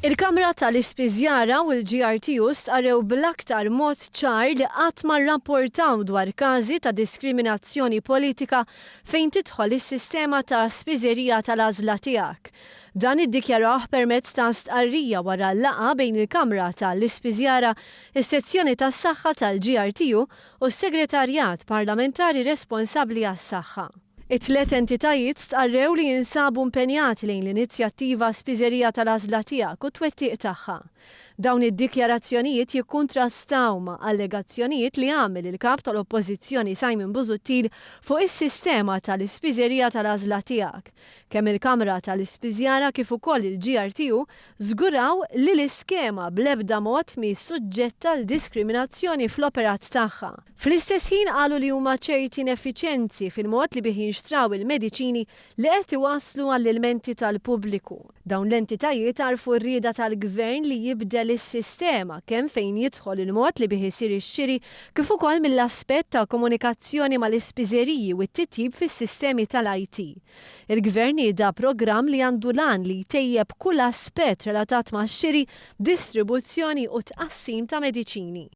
Il-Kamra tal-Ispiżjara u l-GRTU stqarrew bl-aktar mod ċar li qatt ma rrapportaw dwar każi ta' diskriminazzjoni politika fejn tidħol is-sistema ta' spiżerija tal-għażla tiegħek. Dan iddikjarawh permezz ta' stqarrija wara l-laqgħa bejn il-Kamra tal-Ispiżjara, is-sezzjoni tas-Saħħa tal-GRTU u s-Segretarjat Parlamentari responsabbli għas-Saħħa. It-tlet entitajiet stqarrew li jinsabu impenjati lejn l-inizjattiva Spiżerija tal-għażla tiegħek u t-twettiq tagħha. Dawn id-dikjarazzjonijiet jikkuntrastaw ma' allegazzjonijiet li għamel il-kap tal-Oppożizzjoni Simon Busuttil fuq is-sistema tal-ispiżerija tal-għażla tiegħek. Kemm il-Kamra tal-Ispiżjara kif ukoll il-GRTU żguraw li l-iskema bl-ebda mod mi suġġetta l-diskriminazzjoni fl-operat tagħha. Fl-istess ħin qalu li huma ċerti ineffiċjenzi fil-mod li bih jinxtraw il-mediċini li qed iwasslu għall-ilmenti tal-pubbliku. Dawn l-entitajiet għarfu r-rieda tal-Gvern li jibdel is-sistema kemm fejn jidħol il-mod li bih isir ix-xiri kif ukoll mill-aspett ta' komunikazzjoni mal-ispiżeriji u t-titjib fis-sistemi tal-IT. Il-Gvern jida programm li għandu lan li jtejjeb kull aspett relatat ma' xiri, distribuzzjoni u tqassim ta' mediċini.